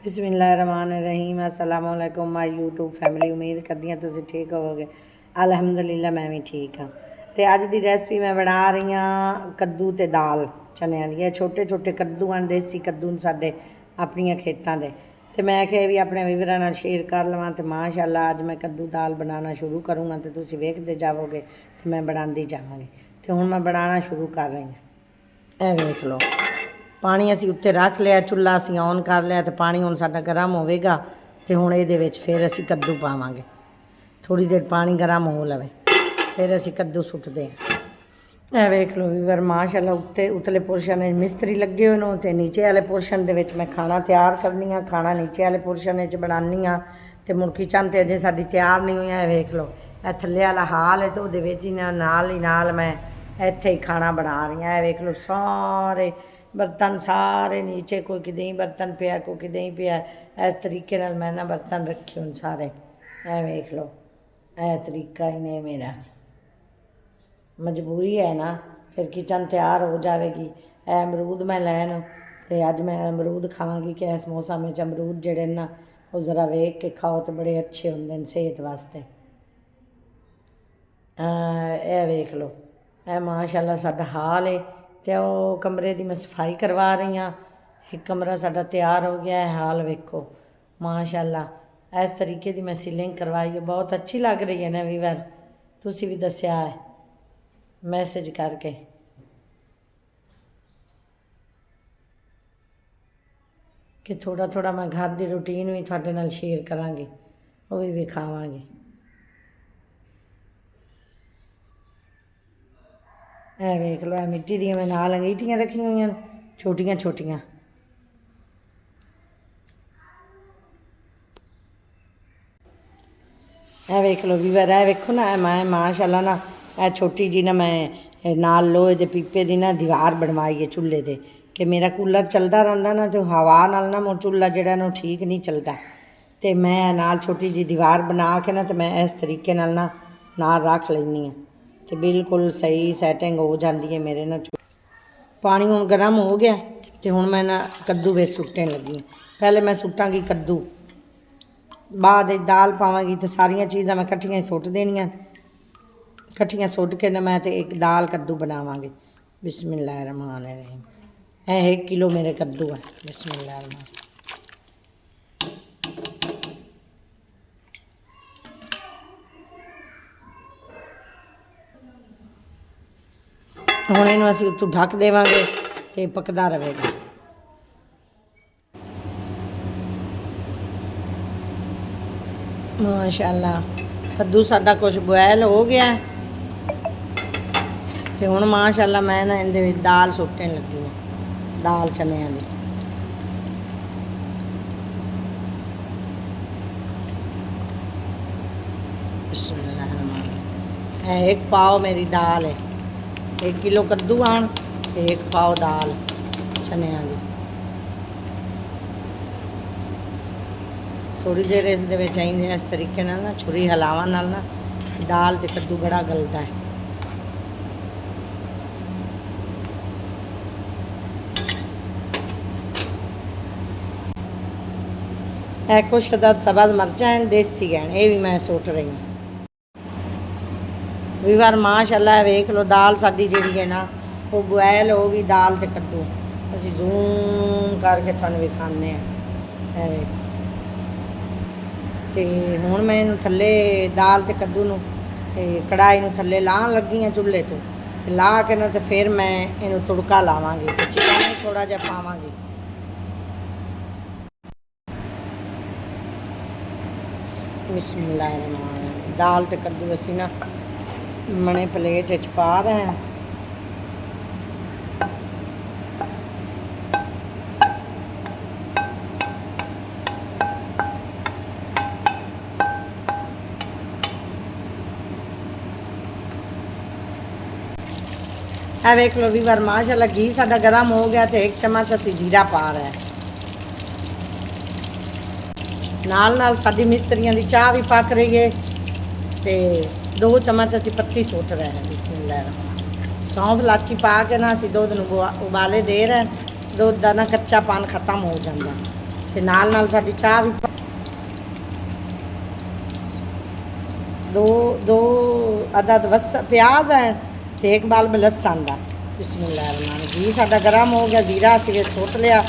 बिस्मिल्लाहिर्रहमानिर्रहीम अस्सलाम वालेकुम माय यूट्यूब फैमिली। उम्मीद करदी हां तुसीं ठीक होवोगे। अलहमदुलिल्लाह मैं भी ठीक हाँ। तो अज की रेसिपी मैं बना रही हाँ कद्दू ते दाल चनिया दी। छोटे छोटे कद्दू हैं, देसी कद्दू न साडे अपनियां खेतां दे। ते मैं आखेआ भी अपने वीवरां नाल शेयर कर लवां। ते माशाअल्लाह अज मैं कद्दू दाल बनाना शुरू करूँगा तो तुसीं वेखदे जावोगे ते मैं बनांदी जावांगी। ते हुण मैं बनाना शुरू कर रही हाँ। ए वेख लो पानी असी उत्ते रख लिया, चुल्हा असी ऑन कर लिया। तो पानी हुण साडा गर्म होवेगा तो हुण इहदे विच फिर असी कद्दू पावांगे। थोड़ी देर पानी गर्म हो लवे फिर असी कद्दू सुट्टदे हां। ए वेख लो वीवर माशाअल्लाह उत्ते उतले पोर्शन मिस्त्री लगे हुए ने ते नीचे वाले पोर्शन दे विच मैं खाना तैयार करनी हाँ। खाना नीचे वाले पोर्शन विच बनानी हाँ। तो मुड़ किचन ते अजे साडी तैयार नहीं हुई। ए वेख लो ए थल्ले वाला हाल है तो उहदे विच ही नाल मैं इत्थे ही खाना बना रही हाँ। ए वेख लो सारे बर्तन सारे नीचे, कोई किदें बर्तन पिया कोई किदें पिया। इस तरीके नाल मैं ना बर्तन रखे हुण सारे। ए वेख लो ए तरीका ही ने मेरा, मजबूरी है ना, फिर किचन तैयार हो जाएगी। ए अमरूद मैं लैन तो अज मैं अमरूद खावांगी कि इस मौसम में अमरूद जिहड़े ना वो ज़रा वेख के खाओ तो बड़े अच्छे होंदे न सेहत वास्ते। ए वेख लो ए माशाअल्लाह साडा हाल है। तो वह कमरे की मैं सफाई करवा रही हाँ। एक कमरा साडा तैयार हो गया है। हाल वेखो माशाअल्लाह इस तरीके की मैं सीलिंग करवाई है। बहुत अच्छी लग रही है ना वीवर, तुसी भी दस्या है मैसेज करके। कि थोड़ा थोड़ा मैं घर की रूटीन भी तुहाडे नाल शेयर करांगी, वो भी विखावांगी। ए वेख लो ए मिट्टी दी मैं नाल अंगीठियाँ रखी हुई हैं छोटियाँ छोटियाँ। ए वेख लो वीवर ए वेखो ना मैं माशाअल्लाह ना ए छोटी जी ना मैं नाल लोहे दे पीपे दी ना दीवार बनवाई है चूल्हे दे। कि मेरा कूलर चलता रहता ना तो हवा नाल ना मोर चूल्हा जिहड़ा ना ठीक नहीं चलता। तो मैं नाल छोटी जी दीवार बना के ना तो मैं इस तरीके नाल ना नाल रख लैनी हाँ। तो बिल्कुल सही सैटिंग हो जाती है मेरे ना। पानी हुण गर्म हो गया तो हुण मैं ना कद्दू विच सुट्टन लगी। पहले मैं सुट्टांगी कद्दू, बाद दाल पावांगी। तो सारिया चीज़ां मैं कट्ठियां सुट देनियां। कट्ठियां सुट के ना मैं तो एक दाल कद्दू बनावांगी। बिस्मिल्लाहिर्रहमानिर्रहीम। 1 किलो मेरे कद्दू है। बिस्मिल्लाहिर्रहमानिर्रहीम। हुण इहनूं असीं उत्तों ढक देवांगे तो पकदा रहेगा। माशाअल्लाह कद्दू साडा कुछ बॉयल हो गया तो हुण माशाअल्लाह मैं ना इहदे विच दाल सुट्टन लगी हाँ, दाल चनियां दी। बिस्मिल्लाहिर्रहमानिर्रहीम। एक पाव मेरी दाल है, 1 किलो कद्दू आन तो 1 पाव दाल चनियां दी। थोड़ी देर इस दे विच इस तरीके नाल ना छुरी हिलावा नाल ना दाल ते कद्दू बड़ा गलदा है। कुछ अदद सब्ज़ मिर्चां हैं, देसी हैं, ये भी मैं सुट रही हूँ। वीवर माशाअल्लाह वेख लो दाल साडी जिहड़ी है ना वो बॉयल हो गई। दाल ते कद्दू असीं जूम करके तुहानूं विखाने हैं। ते हुण मैं इहनूं थल्ले दाल ते कद्दू नूं ते कढ़ाई नूं थल्ले लाहण लगी हाँ चुल्हे तो। ला के ना तो फिर मैं इहनूं तुड़का लावांगी ते चिकन भी थोड़ा जिहा पावांगी। बिस्मिल्लाहिर्रहमानिर्रहीम। दाल ते कद्दू असीं ना मने प्लेट विच पा रहे हैं। है वेख लो वीवर माशाअल्लाह घी साडा गर्म हो गया तो 1 चम्मच असीं जीरा पा रहे हैं। नाल नाल साडी मिस्त्रियां दी चाह भी पक रही है। तो 2 चम्मच असीं पत्ती सुट रहे हैं। बिस्मिल्लाह। सौंफ लाची पा के ना असीं दुध नूं उबाले दे रहे हैं। दुध का ना कच्चापन खत्म हो जाता। ਤੇ ਨਾਲ ਨਾਲ ਸਾਡੀ ਚਾਹ ਵੀ दो दो अदद बस प्याज है तो एक बाल में लसन का। बिस्मिल्लाह रहमान घी साडा गर्म हो गया, जीरा असीं विच सुट लिया।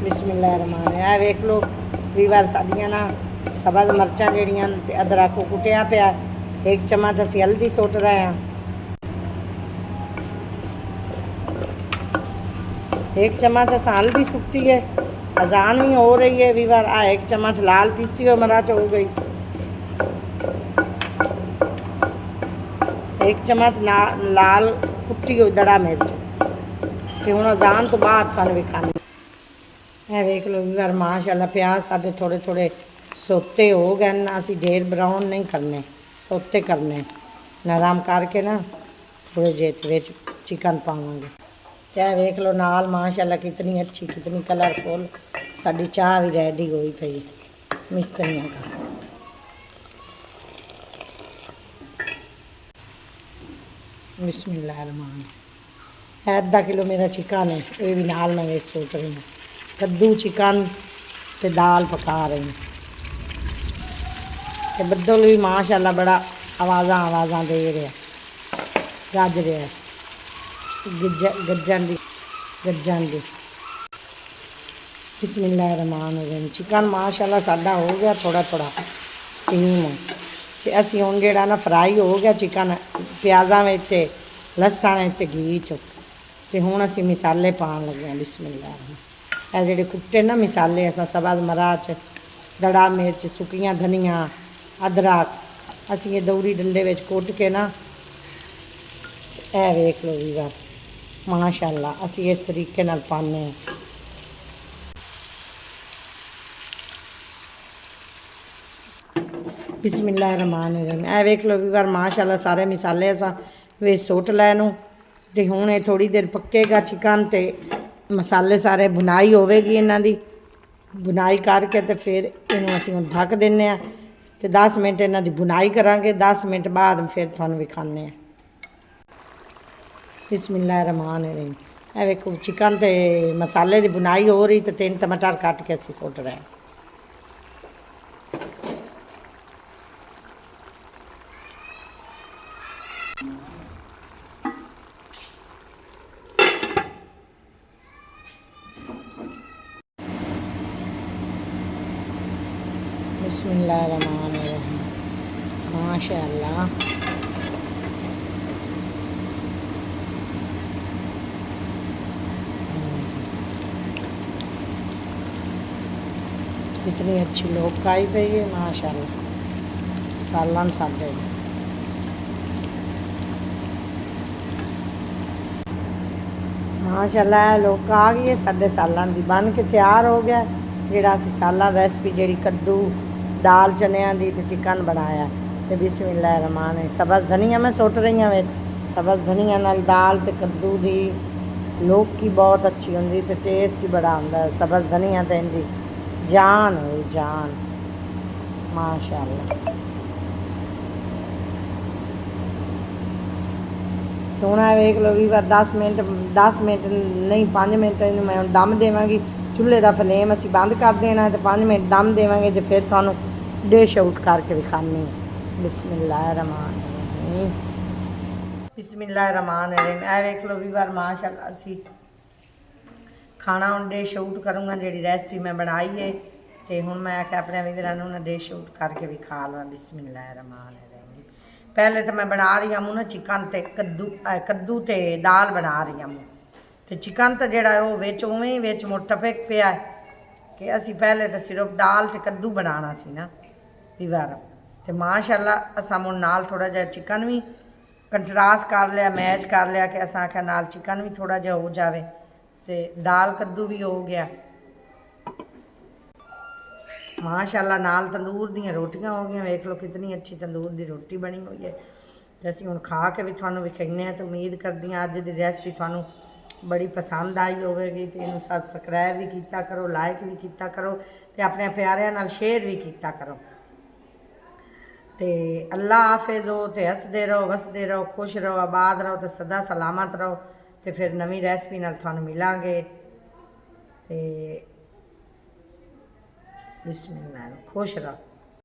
बिस्मिल्लाह रहमान है वेख लो कई बार साड़ियाँ ना सब्ज़ मिर्चां जड़ियां ते अदरक कुटिया पिया। एक चम्मच असीं हल्दी सुट रहे हैं, एक चम्मच अस हल्दी सुट्टी है। अजान भी हो रही है भी बार। एक चम्मच लाल पीसी हुई मिर्च हो गई, एक चम्मच लाल कुट्टी हुई दड़ा मिर्च। तो हुण अजान तो बाद तुहानूं विखानी है। वेख लो भी बार माशाअल्लाह प्याज साडे थोड़े थोड़े सोते हो गए ना। असीं ढेर ब्राउन नहीं करने, सोते करने नरम करके ना थोड़े जे चिकन पावांगे। क्या वेख लो नाल माशाअल्लाह कितनी अच्छी कितनी कलरफुल साडी चाह भी रेडी हुई पई मिस्त्रियों का। बिस्मिल्लाह रहमान है। आधा किलो मेरा चिकन है, ये भी नाल मैं वेच सोच रही हूँ। कद्दू चिकन ते दाल पका रही हूँ। ते बद्दल भी माशाअल्लाह बड़ा आवाज़ा दे रहा, गज रहा गज्जन दी। बिस्मिल्लाह रहमान रहीम। चिकन माशाअल्लाह साडा हो गया थोड़ा थोड़ा स्टीम। ते असीं हुण जिहड़ा ना फ्राई हो गया चिकन प्याज़ां विच ते लसन विच ते घी च। ते हुण असीं मसाले पाउण लगे हैं। बिस्मिल्लाह रहमान ये जिहड़े कुट्टे ना मसाले असां सब्ज़ मिर्च दड़ा मिर्च सुक्कियां धनिया अदरक असीं ये दौरी डंडे विच कुट के ना वेख लो भी बार माशाअल्लाह असीं इस तरीके नाल पाने हैं। बिस्मिल्लाह रहमान रहीम वेख लो भी बार माशाअल्लाह सारे मसाले असां विच सुट लैनू। ते हुण ये थोड़ी देर पक्केगा चिकन ते मसाले सारे बुनाई होवेगी इन्हां दी। बुनाई करके ते फिर इन्हूं असीं हुण ढक दिंदे आ ते 10 मिनट इन्हां दी बुनाई करांगे। 10 मिनट बाद फिर तुहानूं विखाने हैं। बिस्मिल्लाह रहमान रहीम वेखो चिकन ते मसाले दी बुनाई हो रही। तो 3 टमाटर कट के असीं सुट रहे हैं। बिस्मिल्लाह रहमान रहीम माशाअल्लाह कितनी अच्छी लोग आई पई है माशाअल्लाह सालन साडे माशाअल्लाह लोग आ गई है साडे सालन दी बन के तैयार हो गया। जिहड़ा असीं सालन रेसिपी जिहड़ी कद्दू दाल चनियां दी ते चिकन बनाया। तो बिस्मिल्लाह रहमान सब्ज़ धनिया मैं सुट रही हूँ। सब्ज़ धनिया नाल दाल ते कद्दू दी लौकी बहुत अच्छी होंदी ते टेस्ट ही बड़ा आंदा। सब्ज़ धनिया ते इहदी जान हो जान माशाअल्लाह। हुण वेख लो भी बार 10 मिनट नहीं 5 मिनट इन्हूं मैं दम देवांगी। चूल्हे का फ्लेम असीं बंद कर देना तो 5 मिनट दम देवांगे तो फिर तुहानूं डिश आउट करके विखानी। बिस्मिल्लाह रहमान रहीम बिस्मिल्लाह रहमान रहीम वेख लो भी बार माशाअल्लाह असीं खाना हुण डिश आउट करूँगा। जिहड़ी रेसिपी मैं बनाई है तो हुण मैं आख्या अपने वीरां नूं डिश आउट करके विखा लवां। बिस्मिल्लाह रहमान रहीम पहले तो मैं बना रही हूँ ना चिकन ते कद्दू ते दाल बना रही हूँ। तो चिकन तो जोड़ा वो विच उवें ही विच मुटफिक पिया कि असी पहले तो सिर्फ दाल ते कद्दू बनाना सी ना भी बार। तो माशाअल्लाह असां मुड़ नाल थोड़ा जिहा चिकन भी कंट्रास्ट कर लिया मैच कर लिया कि असां आख्या नाल चिकन भी थोड़ा जिहा हो जाए तो दाल कद्दू भी हो गया। माशाअल्लाह नाल तंदूर दी रोटियां हो गई। वेख लो कितनी अच्छी तंदूर की रोटी बनी हुई है। तो असीं हुण खा के भी तुहानूं विखाने तो उम्मीद करदी हां अज दी रेसिपी तुहानूं बड़ी पसंद आई होगी तो इन्हू सबसक्राइब भी किया करो, लाइक भी किया करो, तो अपने प्यारिਆਂ ਨਾਲ शेयर भी किया करो। तो अल्लाह हाफिज़ हो, तो हसते रहो, वसते रहो, खुश रहो, आबाद रहो, तो सदा सलामत रहो। तो फिर नवी रेसिपी नाल तुहानू मिलांगे। तो बिस्मिल्लाह, खुश रहो।